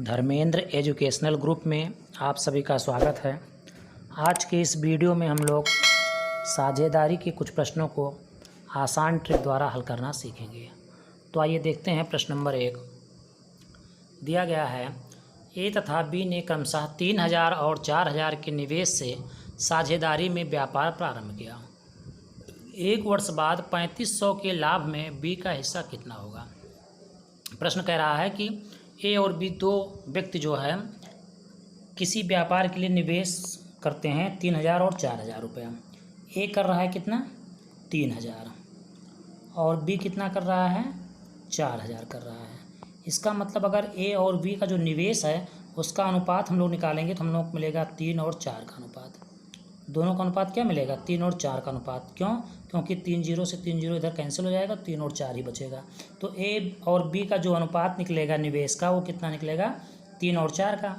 Dharmendra educational group में आप सभी का स्वागत है। आज के इस वीडियो में हम लोग साझेदारी के कुछ प्रश्नों को आसान ट्रिक द्वारा हल करना सीखेंगे। तो आइए देखते हैं। प्रश्न नंबर 1 दिया गया है, ए तथा बी ने क्रमशः 3000 और 4000 के निवेश से साझेदारी में व्यापार प्रारंभ किया। एक वर्ष बाद 3500 के लाभ में बी का हिस्सा कितना होगा। प्रश्न कह रहा है कि ए और बी दो व्यक्ति जो है किसी व्यापार के लिए निवेश करते हैं 3000 और 4000 रुपया। ए कर रहा है कितना 3000 और बी कितना कर रहा है 4000 कर रहा है। इसका मतलब अगर ए और बी का जो निवेश है उसका अनुपात हम लोग निकालेंगे तो हम लोग को मिलेगा 3 और 4 का अनुपात। दोनों का अनुपात क्या मिलेगा 3 और 4 का अनुपात। क्यों? क्योंकि 3 0 से 3 0 इधर कैंसिल हो जाएगा, 3 और 4 ही बचेगा। तो ए और बी का जो अनुपात निकलेगा निवेश का वो कितना निकलेगा 3 और 4 का।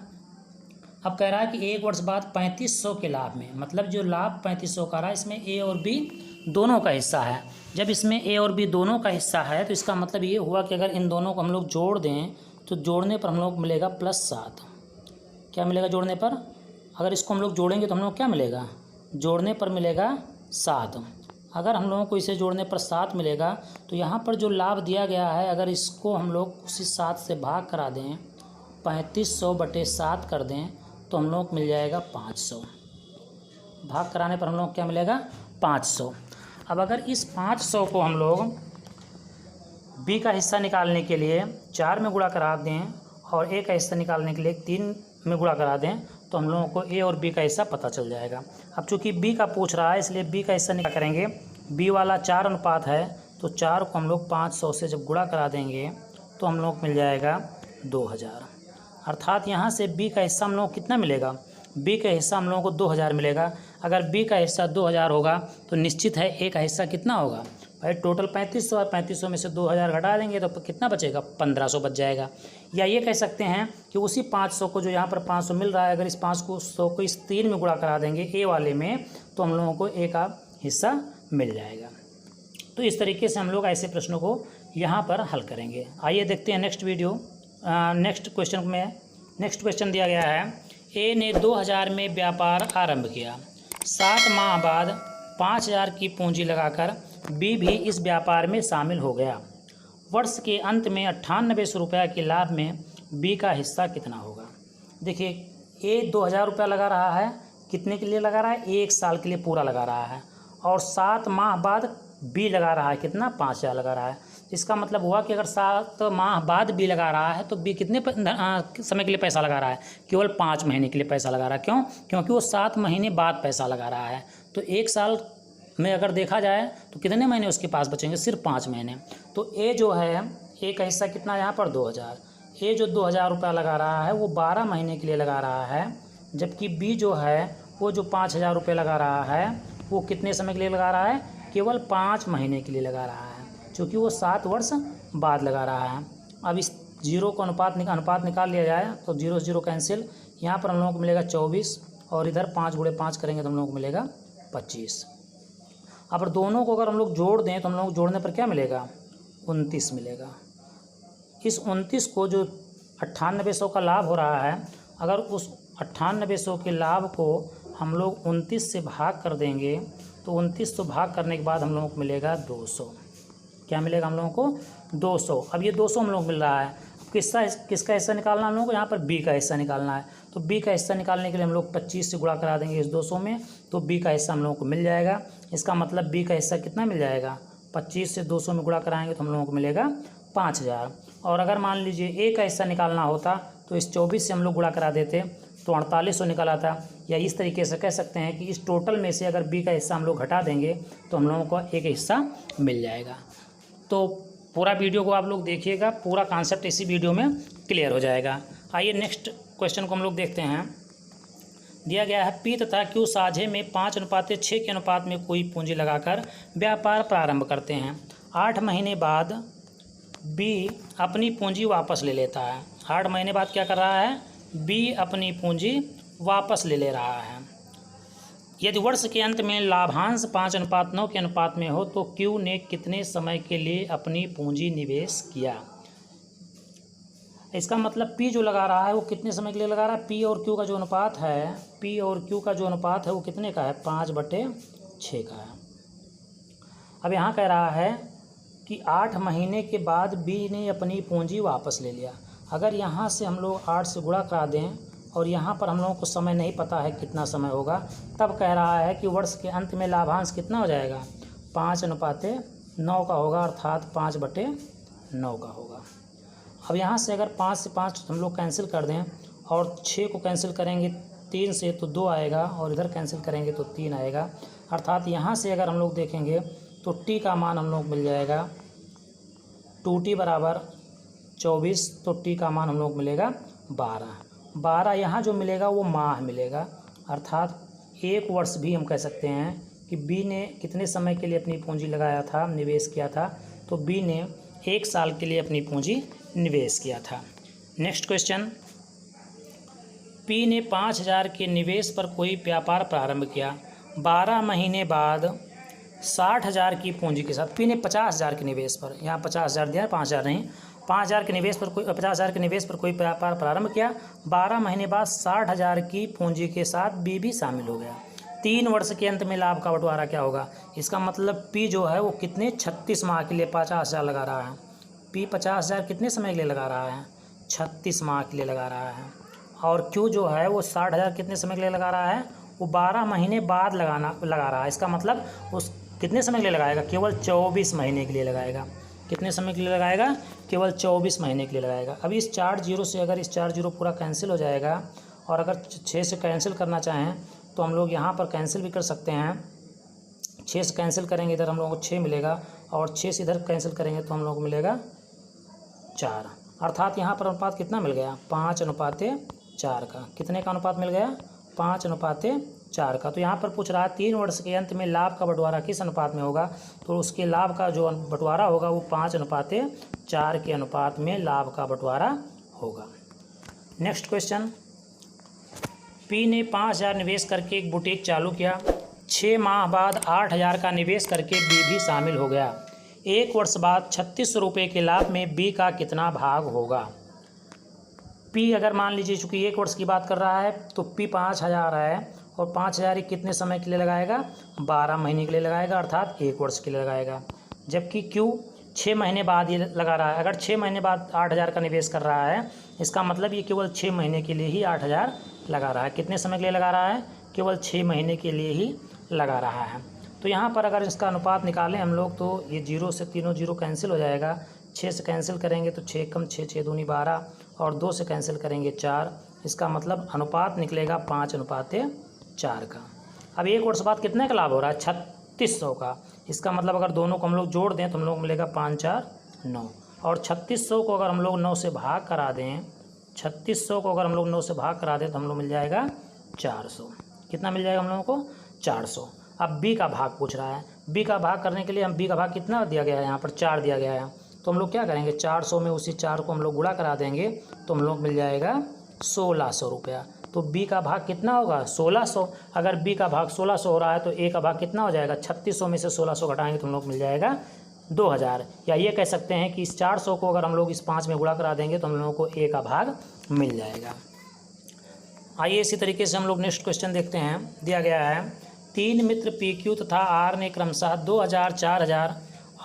अब कह रहा है कि एक वर्ष बाद 3500 के लाभ में, मतलब जो लाभ 3500 का रहा है इसमें ए और बी दोनों का हिस्सा है। जब इसमें ए और बी दोनों का हिस्सा है तो इसका मतलब ये हुआ कि अगर इन दोनों को हम लोग जोड़ दें तो जोड़ने पर हम लोग को मिलेगा +7। क्या मिलेगा जोड़ने पर? अगर इसको हम लोग जोड़ेंगे तो हम लोग क्या मिलेगा, जोड़ने पर मिलेगा 7। अगर हम लोगों को इसे जोड़ने पर 7 मिलेगा तो यहाँ पर जो लाभ दिया गया है अगर इसको हम लोग उसी 7 से भाग करा दें, 3500/7 कर दें तो हम लोग को मिल जाएगा 500। भाग कराने पर हम लोग क्या मिलेगा 500। अब अगर इस 500 को हम लोग बी का हिस्सा निकालने के लिए 4 में गुणा करा दें और ए का हिस्सा निकालने के लिए 3 में गुणा करा दें तो हम लोगों को ए और बी का हिस्सा पता चल जाएगा। अब चूंकि बी का पूछ रहा है इसलिए बी का हिस्सा निकाल करेंगे। बी वाला 4 अनुपात है तो 4 को हम लोग 500 से जब गुणा करा देंगे तो हम लोग को मिल जाएगा 2000। अर्थात यहाँ से बी का हिस्सा हम लोग को कितना मिलेगा, बी का हिस्सा हम लोगों को 2000 मिलेगा। अगर बी का हिस्सा 2000 होगा तो निश्चित है ए का हिस्सा कितना होगा भाई। टोटल 3500 और 3500 में से 2000 घटा देंगे तो कितना बचेगा 1500 बच जाएगा। या ये कह सकते हैं कि उसी 500 को जो यहाँ पर 500 मिल रहा है अगर इस 500 को इस 3 में गुणा करा देंगे ए वाले में तो हम लोगों को ए का हिस्सा मिल जाएगा। तो इस तरीके से हम लोग ऐसे प्रश्नों को यहाँ पर हल करेंगे। आइए देखते हैं नेक्स्ट क्वेश्चन दिया गया है, ए ने 2000 में व्यापार आरंभ किया। 7 माह बाद 5000 की पूंजी लगाकर बी भी इस व्यापार में शामिल हो गया। वर्ष के अंत में 9800 रुपये के लाभ में बी का हिस्सा कितना होगा। देखिए ए 2000 रुपया लगा रहा है, कितने के लिए लगा रहा है 1 साल के लिए पूरा लगा रहा है। और 7 माह बाद बी लगा रहा है कितना 5000 लगा रहा है। इसका मतलब हुआ कि अगर 7 माह बाद बी लगा रहा है तो बी कितने समय के लिए पैसा लगा रहा है, केवल 5 महीने के लिए पैसा लगा रहा है। क्यों? क्योंकि वो 7 महीने बाद पैसा लगा रहा है। तो 1 साल में अगर देखा जाए तो कितने महीने उसके पास बचेंगे, सिर्फ 5 महीने। तो ए जो है ए का हिस्सा कितना यहाँ पर 2000। ए जो 2000 रुपया लगा रहा है वो 12 महीने के लिए लगा रहा है, जबकि बी जो है वो जो 5000 रुपये लगा रहा है वो कितने समय के लिए लगा रहा है, केवल 5 महीने के लिए लगा रहा है, क्योंकि वो 7 वर्ष बाद लगा रहा है। अब इस जीरो को अनुपात निकाल लिया जाए तो 0 0 कैंसिल, यहाँ पर हम लोगों को मिलेगा 24 और इधर 5 × 5 करेंगे तो हम लोगों को मिलेगा 25। अब दोनों को अगर हम लोग जोड़ दें तो हम लोग जोड़ने पर क्या मिलेगा 29 मिलेगा। इस 29 को जो 9800 का लाभ हो रहा है, अगर उस 9800 के लाभ को हम लोग 29 से भाग कर देंगे तो 29 से भाग करने के बाद हम लोगों को मिलेगा 200। क्या मिलेगा हम लोगों को 200। अब ये 200 हम लोग को मिल रहा है। किसका हिस्सा निकालना है हम लोगों को, यहाँ पर बी का हिस्सा निकालना है। तो बी का हिस्सा निकालने के लिए हम लोग 25 से गुणा करा देंगे इस 200 में तो बी का हिस्सा हम लोगों को मिल जाएगा। इसका मतलब बी का हिस्सा कितना मिल जाएगा, 25 से 200 में गुणा कराएंगे तो हम लोगों को मिलेगा 5000। और अगर मान लीजिए ए का हिस्सा निकालना होता तो इस 24 से हम लोग गुणा करा देते तो 4800 निकल आता। या इस तरीके से कह सकते हैं कि इस टोटल में से अगर बी का हिस्सा हम लोग घटा देंगे तो हम लोगों को ए का हिस्सा मिल जाएगा। तो पूरा वीडियो को आप लोग देखिएगा, पूरा कॉन्सेप्ट इसी वीडियो में क्लियर हो जाएगा। आइए नेक्स्ट क्वेश्चन को हम लोग देखते हैं। दिया गया है, पी तथा क्यू साझे में 5:6 के अनुपात में कोई पूंजी लगाकर व्यापार प्रारंभ करते हैं। 8 महीने बाद बी अपनी पूंजी वापस ले लेता है। 8 महीने बाद क्या कर रहा है, बी अपनी पूंजी वापस ले रहा है। यदि वर्ष के अंत में लाभांश 5:9 के अनुपात में हो तो क्यू ने कितने समय के लिए अपनी पूंजी निवेश किया। इसका मतलब P जो लगा रहा है वो कितने समय के लिए लगा रहा है, P और Q का जो अनुपात है, P और Q का जो अनुपात है वो कितने का है, 5/6 का है। अब यहाँ कह रहा है कि 8 महीने के बाद B ने अपनी पूंजी वापस ले लिया। अगर यहाँ से हम लोग 8 से गुणा करा दें और यहाँ पर हम लोगों को समय नहीं पता है कितना समय होगा, तब कह रहा है कि वर्ष के अंत में लाभांश कितना हो जाएगा, 5/9 का होगा, अर्थात 5/9 का होगा। अब यहाँ से अगर 5 से 5 हम लोग कैंसिल कर दें और 6 को कैंसिल करेंगे 3 से तो 2 आएगा, और इधर कैंसिल करेंगे तो 3 आएगा। अर्थात यहाँ से अगर हम लोग देखेंगे तो T का मान हम लोग मिल जाएगा 2T बराबर 24, तो T का मान हम लोग मिलेगा 12। यहाँ जो मिलेगा वो माह मिलेगा, अर्थात 1 वर्ष भी हम कह सकते हैं कि B ने कितने समय के लिए अपनी पूंजी लगाया था, निवेश किया था, तो B ने 1 साल के लिए अपनी पूंजी निवेश किया था। नेक्स्ट क्वेश्चन, P ने 5,000 के निवेश पर कोई व्यापार प्रारंभ किया। 12 महीने बाद 60,000 की पूंजी के साथ P ने 50,000 के निवेश पर, यहाँ 50,000 दिया, 5,000 नहीं, 5,000 के निवेश पर कोई 50,000 के निवेश पर कोई व्यापार प्रारंभ किया। 12 महीने बाद 60,000 की पूंजी के साथ B भी शामिल हो गया। 3 वर्ष के अंत में लाभ का बंटवारा क्या होगा। इसका मतलब P जो है वो कितने 36 माह के लिए 50,000 लगा रहा है। P 50,000 कितने समय के लिए लगा रहा है, 36 माह के लिए लगा रहा है। और Q जो है वो 60,000 कितने समय के लिए लगा रहा है, वो 12 महीने बाद लगा रहा है। इसका मतलब उस कितने समय के लिए लगाएगा, केवल 24 महीने के लिए लगाएगा। कितने समय के लिए लगाएगा, केवल 24 महीने के लिए लगाएगा। अब इस 4 जीरो से अगर इस 4 जीरो पूरा कैंसिल हो जाएगा, और अगर 6 से कैंसिल करना चाहें तो हम लोग यहाँ पर कैंसिल भी कर सकते हैं। 6 से कैंसिल करेंगे इधर हम लोगों को 6 मिलेगा, और 6 से इधर कैंसिल करेंगे तो हम लोग को मिलेगा 4। अर्थात यहाँ पर अनुपात कितना मिल गया, 5/4 का। कितने का अनुपात मिल गया, 5/4 का। तो यहाँ पर पूछ रहा है 3 वर्ष के अंत में लाभ का बंटवारा किस अनुपात में होगा, तो उसके लाभ का जो बंटवारा होगा वो 5/4 के अनुपात में लाभ का बंटवारा होगा। नेक्स्ट क्वेश्चन, P ने 5,000 निवेश करके एक बुटीक चालू किया। 6 माह बाद 8,000 का निवेश करके B भी शामिल हो गया। 1 वर्ष बाद 36 रुपये के लाभ में B का कितना भाग होगा। P अगर मान लीजिए चूँकि 1 वर्ष की बात कर रहा है तो P 5,000 है, और 5,000 कितने समय के लिए लगाएगा, 12 महीने के लिए लगाएगा, अर्थात 1 वर्ष के लिए लगाएगा। जबकि Q 6 महीने बाद ये लगा रहा है। अगर 6 महीने बाद 8,000 का निवेश कर रहा है, इसका मतलब ये केवल 6 महीने के लिए ही 8,000 लगा रहा है। कितने समय के लिए लगा रहा है, केवल 6 महीने के लिए ही लगा रहा है। तो यहाँ पर अगर इसका अनुपात निकालें हम लोग तो ये 0 से तीनों 0 कैंसिल हो जाएगा। 6 से कैंसिल करेंगे तो 6 कम 6, 6 दूनी 12, और 2 से कैंसिल करेंगे 4। इसका मतलब अनुपात निकलेगा 5/4 का। अब 1 वर्ष बाद कितने का लाभ हो रहा है, 3600 का। इसका मतलब अगर दोनों को हम लोग जोड़ दें तो हम लोग मिलेगा 5, 4, 9, और 3600 को अगर हम लोग 9 से भाग करा दें, 3600 को अगर हम लोग 9 से भाग करा दें तो हम लोग मिल जाएगा 400। कितना मिल जाएगा हम लोगों को, 400। अब B का भाग पूछ रहा है। B का भाग करने के लिए हम B का भाग कितना दिया गया है, यहाँ पर 4 दिया गया है, तो हम लोग क्या करेंगे, 400 में उसी 4 को हम लोग गुणा करा देंगे तो हम लोग मिल जाएगा 1,600 रुपया। तो B का भाग कितना होगा, 1,600। अगर B का भाग 1,600 हो रहा है तो A का भाग कितना हो जाएगा, 3600 में से 1,600 घटाएंगे तो हम लोग मिल जाएगा 2,000। या ये कह सकते हैं कि इस 400 को अगर हम लोग इस 5 में गुणा करा देंगे तो हम लोगों को A का भाग मिल जाएगा। आइए इसी तरीके से हम लोग नेक्स्ट क्वेश्चन देखते हैं। दिया गया है 3 मित्र PQ तथा R ने क्रमशः 2,000, 4,000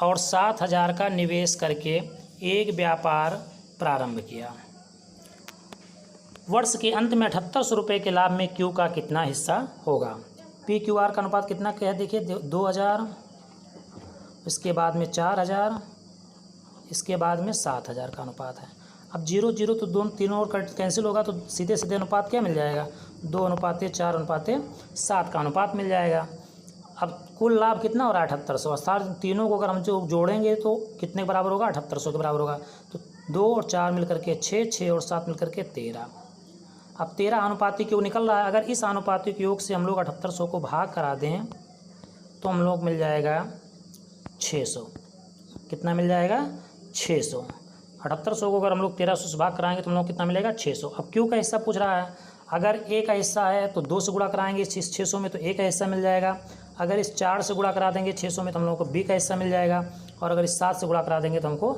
और 7,000 का निवेश करके एक व्यापार प्रारंभ किया। वर्ष के अंत में 7800 रुपये के लाभ में Q का कितना हिस्सा होगा। PQR का अनुपात कितना क्या है, देखिए 2,000, इसके बाद में 4,000, इसके बाद में 7,000 का अनुपात है। अब 0, 0 तो दोनों तीनों और कैंसिल होगा तो सीधे सीधे अनुपात क्या मिल जाएगा, 2:4:7 का अनुपात मिल जाएगा। अब कुल लाभ कितना हो रहा है, 7800। अर्थात तीनों को अगर हम जो जोड़ेंगे तो कितने के बराबर होगा, 7800 के बराबर होगा। तो 2 और 4 मिल करके 6, 6 और 7 मिल करके 13। अब 13 अनुपातिक योग निकल रहा है। अगर इस अनुपातिक योग से हम लोग 7800 को भाग करा दें तो हम लोग मिल जाएगा 600। कितना मिल जाएगा, 600। 7800 को अगर हम लोग 1300 से भाग कराएंगे तो हम लोग कितना मिलेगा, 600। अब Q का हिस्सा पूछ रहा है। अगर A का हिस्सा है तो 2 से गुणा कराएंगे इस 600 में तो A का हिस्सा मिल जाएगा। अगर इस 4 से गुणा करा देंगे 600 में तो हम लोगों को B का हिस्सा मिल जाएगा। और अगर इस 7 से गुणा करा देंगे तो हमको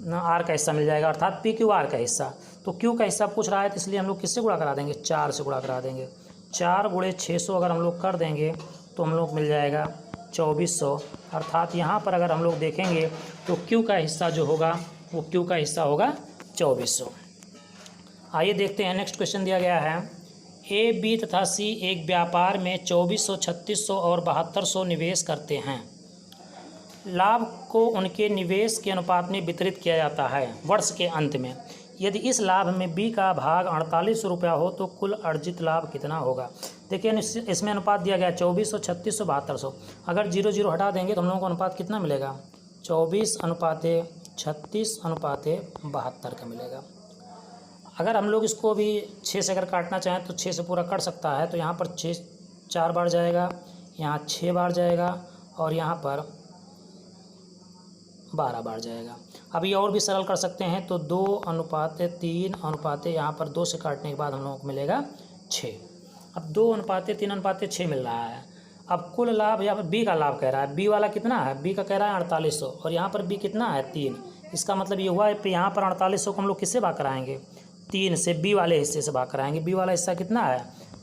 आर का हिस्सा मिल जाएगा, अर्थात पी क्यू आर का हिस्सा। तो क्यू का हिस्सा पूछ रहा है तो इसलिए हम लोग किससे गुणा करा देंगे, 4 से गुणा करा देंगे। 4 गुणे 600 अगर हम लोग कर देंगे तो हम लोग मिल जाएगा 2400। अर्थात यहाँ पर अगर हम लोग देखेंगे तो क्यू का हिस्सा जो होगा वो क्यू का हिस्सा होगा 2400। आइए देखते हैं नेक्स्ट क्वेश्चन दिया गया है, ए बी तथा सी एक व्यापार में 2400, 3600 और 7200 निवेश करते हैं। लाभ को उनके निवेश के अनुपात में वितरित किया जाता है वर्ष के अंत में। यदि इस लाभ में बी का भाग 4800 रुपया हो तो कुल अर्जित लाभ कितना होगा। देखिए इसमें अनुपात दिया गया 2400, 3600, 7200। अगर 0 हटा देंगे तो हम लोगों को अनुपात कितना मिलेगा, 24:36:72 का मिलेगा। अगर हम लोग इसको भी 6 से अगर काटना चाहें तो 6 से पूरा कट सकता है। तो यहाँ पर 6 4 बार जाएगा, यहाँ 6 बार जाएगा और यहाँ पर 12 बार जाएगा। अब ये और भी सरल कर सकते हैं तो 2:3 यहाँ पर 2 से काटने के बाद हम लोगों को मिलेगा 6। अब 2:3:6 मिल रहा है। अब कुल लाभ यहाँ पर बी का लाभ कह रहा है, बी वाला कितना है, बी का कह रहा है 4800 और यहाँ पर बी कितना है 3। इसका मतलब ये हुआ है यहाँ पर 4800 को हम लोग किससे भाग कराएंगे, 3 से, बी वाले हिस्से से भाग कराएंगे। बी वाला हिस्सा कितना है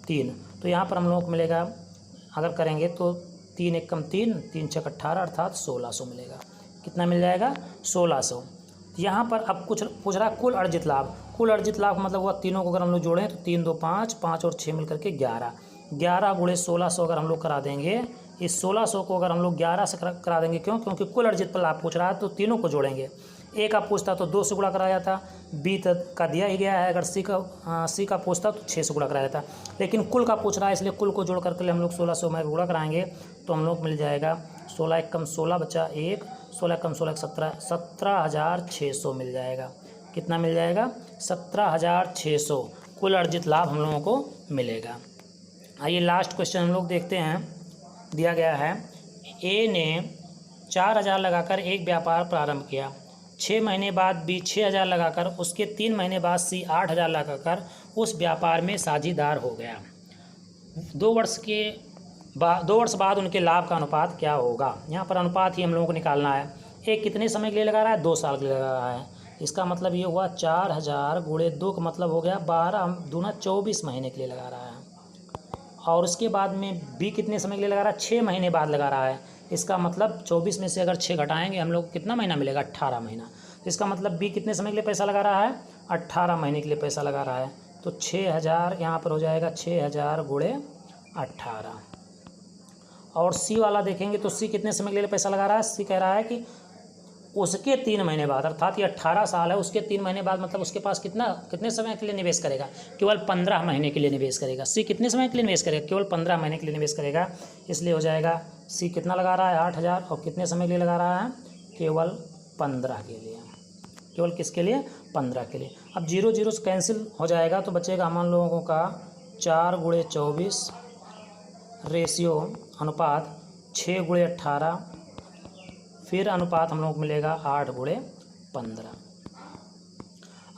3, तो यहाँ पर हम लोगों को मिलेगा, अगर करेंगे तो 3 × 1 = 3, 3 × 6 = 18 अर्थात 1600 मिलेगा। कितना मिल जाएगा 1600। यहाँ पर अब कुछ पूछ रहा है कुल अर्जित लाभ। कुल अर्जित लाभ मतलब हुआ तीनों को अगर हम लोग जोड़ें तो 3 2 5, 5 और 6 मिल करके 11। 11 गुणे 1600 अगर हम लोग करा देंगे, इस 1600 को अगर हम लोग 11 से करा देंगे, क्योंकि कुल अर्जित पर लाभ पूछ रहा है तो तीनों को जोड़ेंगे। ए का पूछता तो 2 से गुणा कराया जाता, बी का दिया ही गया है। अगर सी का पूछता तो 6 से गुणा कराया जाता, लेकिन कुल का पूछ रहा है इसलिए कुल को जोड़ करके हम लोग 1600 में गुणा कराएंगे तो हम लोग मिल जाएगा 16 × 1 = 16 बचा 1, 16 × 16 = 17, 17,600 मिल जाएगा। कितना मिल जाएगा 17,600 कुल अर्जित लाभ हम लोगों को मिलेगा। आइए लास्ट क्वेश्चन हम लोग देखते हैं। दिया गया है, ए ने 4000 लगाकर एक व्यापार प्रारंभ किया। 6 महीने बाद बी 6000 लगाकर, उसके 3 महीने बाद सी 8000 लगाकर उस व्यापार में साझीदार हो गया। 2 वर्ष बाद उनके लाभ का अनुपात क्या होगा। यहाँ पर अनुपात ही हम लोगों को निकालना है। एक कितने समय के लिए लगा रहा है, 2 साल के लिए लगा रहा है। इसका मतलब ये हुआ 4000 गुणे 2 का मतलब हो गया 12 दूना 24 महीने के लिए लगा रहा है। और उसके बाद में बी कितने समय के लिए लगा रहा है, 6 महीने बाद लगा रहा है। इसका मतलब 24 में से अगर 6 घटाएंगे हम लोग कितना महीना मिलेगा, 18 महीना। इसका मतलब बी कितने समय के लिए पैसा लगा रहा है, 18 महीने के लिए पैसा लगा रहा है। तो 6000 यहाँ पर हो जाएगा 6000 गुणे 18। और सी वाला देखेंगे तो सी कितने समय के लिए पैसा लगा रहा है, सी कह रहा है कि उसके 3 महीने बाद, अर्थात ये 18 साल है, उसके 3 महीने बाद मतलब उसके पास कितने समय के लिए निवेश करेगा, केवल 15 महीने के लिए निवेश करेगा। सी कितने समय के लिए निवेश करेगा, केवल 15 महीने के लिए निवेश करेगा। इसलिए हो जाएगा सी कितना लगा रहा है 8000 और कितने समय के लिए लगा रहा है, केवल 15 के लिए। केवल किसके लिए, 15 के लिए। अब 0 0 से कैंसिल हो जाएगा तो बचेगा हम लोगों का 4 गुणे 24 रेशियो अनुपात 6 गुणे 18, फिर अनुपात हम लोग को मिलेगा 8 गुणे 15।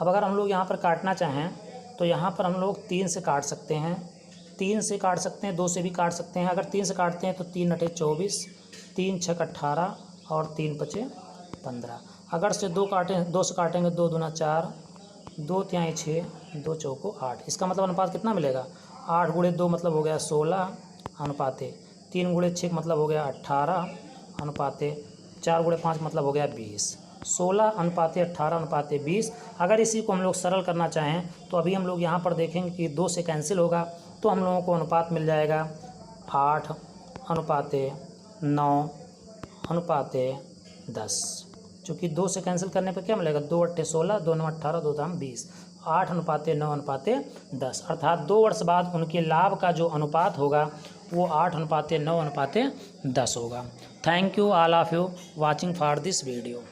अब अगर हम लोग यहाँ पर काटना चाहें तो यहाँ पर हम लोग 3 से काट सकते हैं, 3 से काट सकते हैं, 2 से भी काट सकते हैं। अगर 3 से काटते हैं तो 3 × 8 = 24, 3 × 6 = 18 और 3 × 5 = 15। अगर से 2 से काटेंगे 2 दूना 4, 2 तिहाई 6, 2 चौको 8। इसका मतलब अनुपात कितना मिलेगा, 8 गुणे 2 मतलब हो गया 16 अनुपाते 3 गुणे 6 मतलब हो गया 18 अनुपाते 4 गुणे 5 मतलब हो गया 20। 16 अनुपाते 18 अनुपाते 20। अगर इसी को हम लोग सरल करना चाहें तो अभी हम लोग यहाँ पर देखेंगे कि 2 से कैंसिल होगा तो हम लोगों को अनुपात मिल जाएगा 8 अनुपाते 9 अनुपाते 10। चूँकि 2 से कैंसिल करने पर क्या मिलेगा, 2 × 8 = 16, 2 × 9 = 18, 2 × 3 = 20, 8 अनुपाते 9 अनुपाते 10। अर्थात 2 वर्ष बाद उनके लाभ का जो अनुपात होगा वो 8 अनुपाते 9 अनुपाते 10 होगा। Thank you all of you watching for this video.